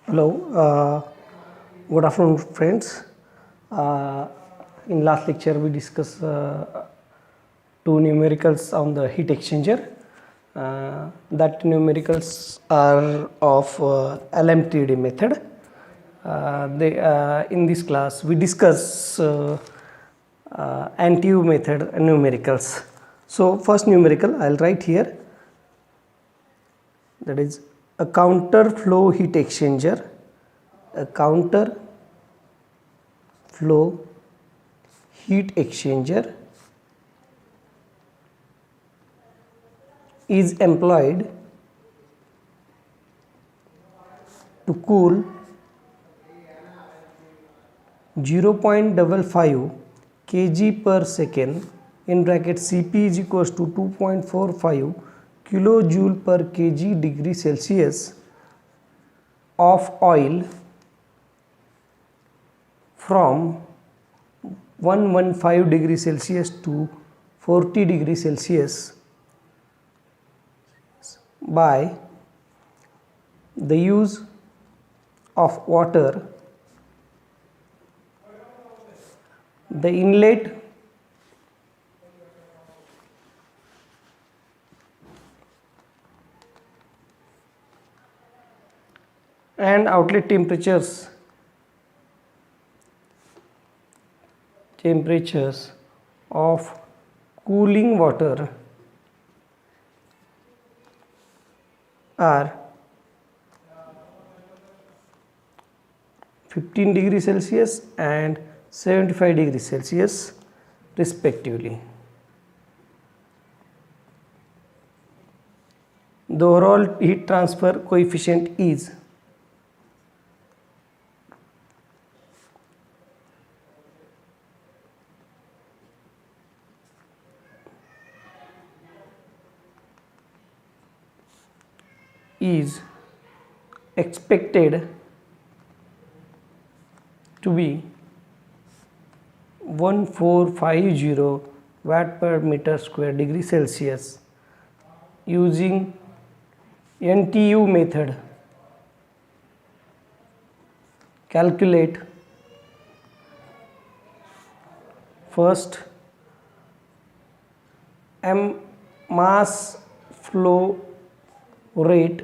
Hello, good afternoon, friends. Uh, in last lecture, we discussed two numericals on the heat exchanger. That numericals are of LMTD method. In this class, we discuss NTU method numericals. So, first numerical I will write here, that is a counter flow heat exchanger. A counter flow heat exchanger is employed to cool 0.55 kg per second in bracket Cp is equals to 2.45 kilojoule per kg degree Celsius of oil from 115 degree Celsius to 40 degree Celsius by the use of water. The inlet and outlet temperatures of cooling water are 15 degree Celsius and 75 degree Celsius respectively. The overall heat transfer coefficient is expected to be 1450 watt per meter square degree Celsius using NTU method. Calculate first mass flow rate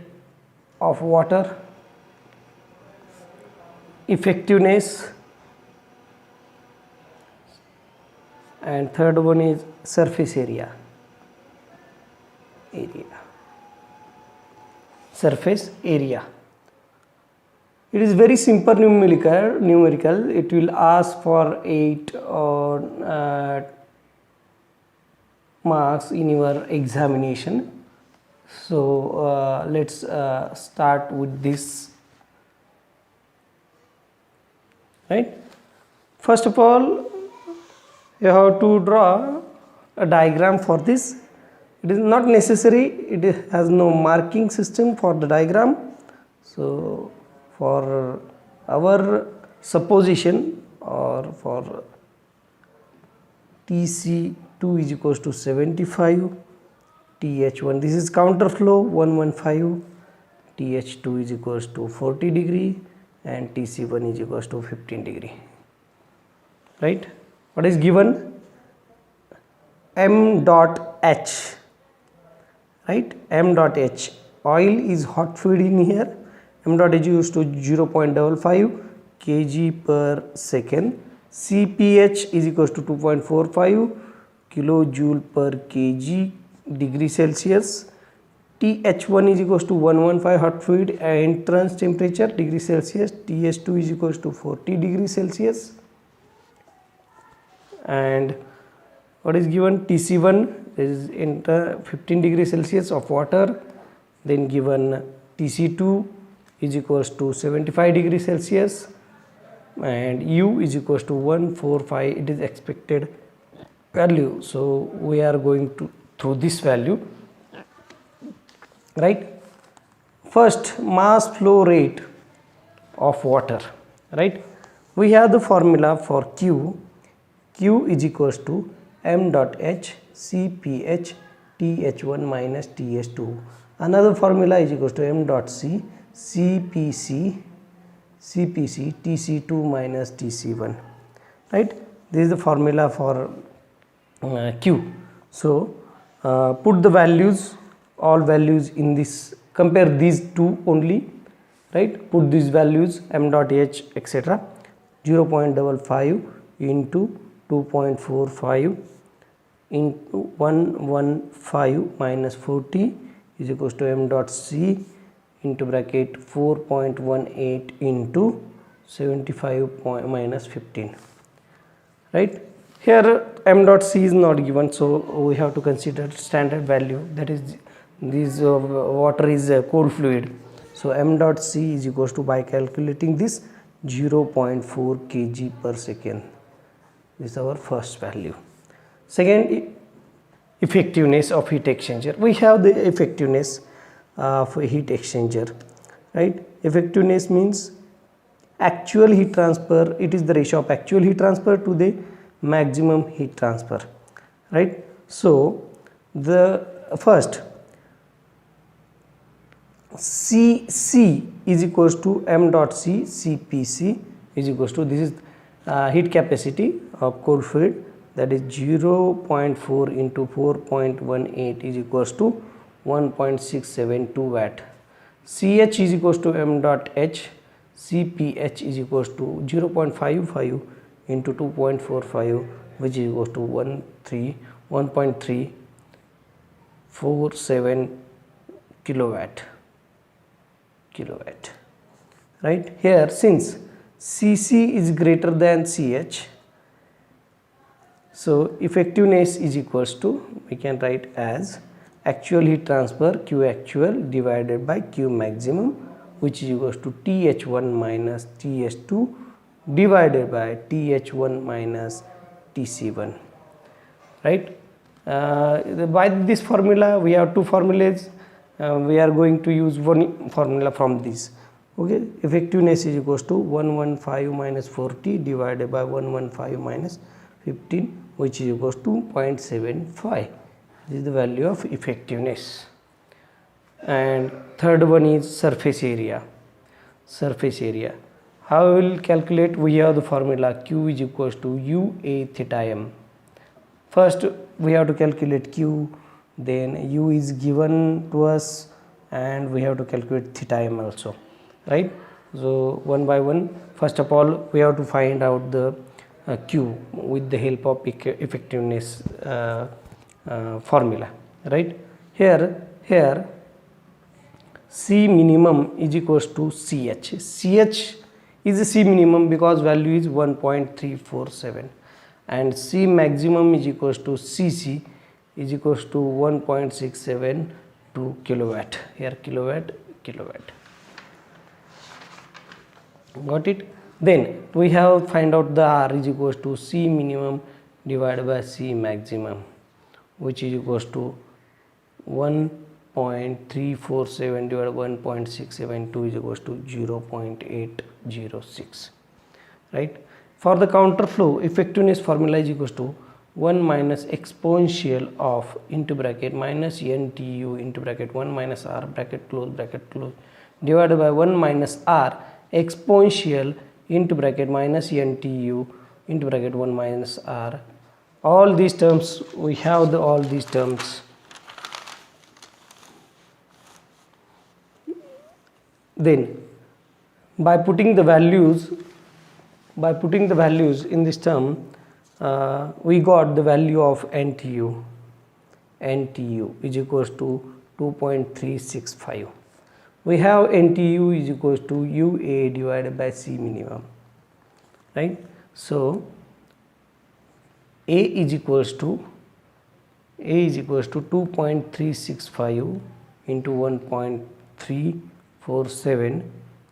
of water, effectiveness, and third one is surface area. Surface area. It is very simple numerical. It will ask for 8 marks in your examination. So let's start with this. Right. First of all, you have to draw a diagram for this. It is not necessary, it has no marking system for the diagram. So for our supposition, or for Tc2 is equals to 75, Th1, this is counter flow 115, Th2 is equals to 40 degree and Tc1 is equals to 15 degree. Right. What is given? M dot H. Right, M dot H. Oil is hot fluid in here. M dot H is to 0.55 kg per second. Cph is equals to 2.45 kilojoule per kg degree Celsius. Th1 is equals to 115 hot fluid entrance temperature degree Celsius. Th2 is equals to 40 degree Celsius. And what is given? Tc1 is in 15 degree Celsius of water. Then given Tc2 is equals to 75 degree Celsius and U is equals to 145. It is expected value. So we are going to through this value. Right. First, mass flow rate of water. Right. We have the formula for Q. Q is equals to M dot H Cph Th1 minus Th2. Another formula is equals to M dot C Cpc CPC TC2 minus TC1, right? This is the formula for Q. So put the values, all values in this, compare these two only, right? Put these values m dot h etc. 0.55 into 2.45 into 115 minus 40 is equals to m dot c into bracket 4.18 into 75 minus 15, right? Here m dot c is not given, so we have to consider standard value, that is this water is a cold fluid. So m dot c is equals to, by calculating this, 0.4 kg per second. This is our first value. Second, effectiveness of heat exchanger. We have the effectiveness of a heat exchanger, right? Effectiveness means actual heat transfer. It is the ratio of actual heat transfer to the maximum heat transfer, right? So the first CC is equals to m dot c, CPC is equals to, this is heat capacity of cold fluid, that is 0.4 into 4.18 is equals to 1.672 watt. CH is equals to m dot h, CPH is equals to 0.55 into 2.45, which is equals to 1.347 kilowatt, right? Here, since CC is greater than CH, so effectiveness is equals to, we can write as actual heat transfer Q actual divided by Q maximum, which is equals to TH1 minus TH2 divided by TH1 minus TC1, right? By this formula, we have two formulas. We are going to use one formula from this. Okay, effectiveness is equals to 115 minus 40 divided by 115 minus 15, which is equals to 0.75. This is the value of effectiveness. And third one is surface area. How we will calculate? We have the formula Q is equals to UA theta m. First we have to calculate Q, then U is given to us, and we have to calculate theta m also, right? So one by one, first of all we have to find out the Q with the help of effectiveness formula, right? Here C minimum is equals to CH. CH is a C minimum because value is 1.347, and C maximum is equals to CC is equals to 1.672 kilowatt. Here kilowatt. Got it? Then we have find out the R is equals to C minimum divided by C maximum, which is equals to 1.347 divided by 1.672 is equals to 0.806, right? For the counter flow, effectiveness formula is equals to 1 minus exponential of into bracket minus NTU into bracket 1 minus R bracket close divided by 1 minus R exponential into bracket minus NTU into bracket 1 minus R. All these terms, we have all these terms. Then by putting the values in this term, we got the value of NTU is equals to 2.365. We have NTU is equals to UA divided by C minimum, right? So A is equals to 2.365 into 1.347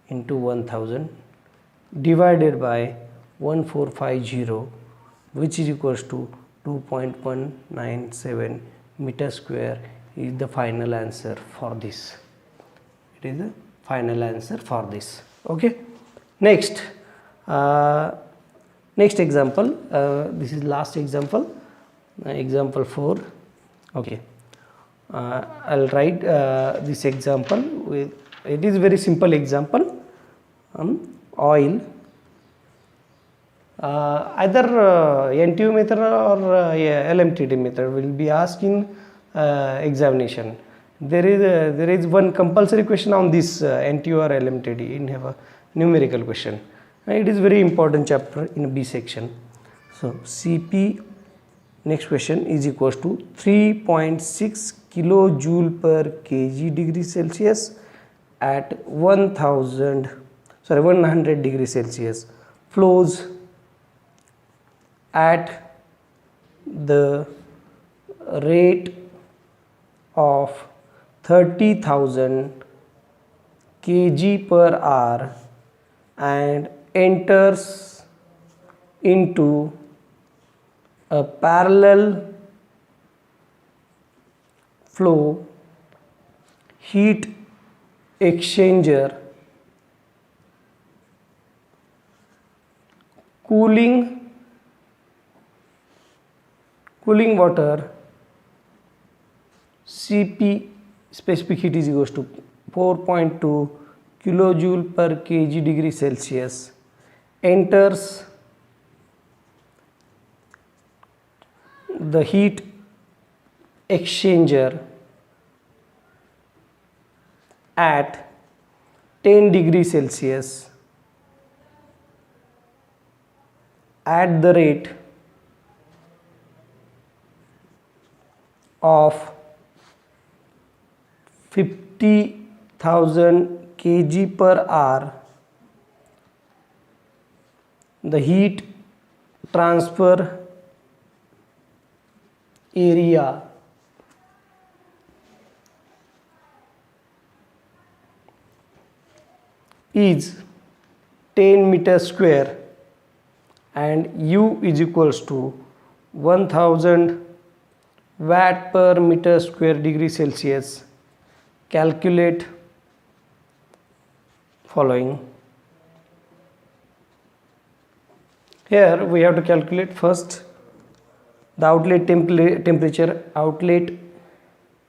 into 1000 divided by 1450, which is equals to 2.197 meter square is the final answer for this. It is the final answer for this. Okay. Next example. This is last example. Example 4. Okay. I'll write this example with. It is very simple example. oil, either NTU method or LMTD method will be asked in examination. There is one compulsory question on this NTU or LMTD in have a numerical question. It is very important chapter in B section. So Cp, next question, is equals to 3.6 kilojoule per kg degree Celsius at 100 degrees Celsius, flows at the rate of 30,000 kg per hour and enters into a parallel flow heat exchanger, cooling water. Cp specific heat is equals to 4.2 kilojoule per kg degree Celsius, enters the heat exchanger at 10 degrees Celsius at the rate of 50,000 kg per hour. The heat transfer area is 10 meters square and U is equals to 1000 watt per meter square degree Celsius. Calculate following. Here we have to calculate first the outlet temperature, outlet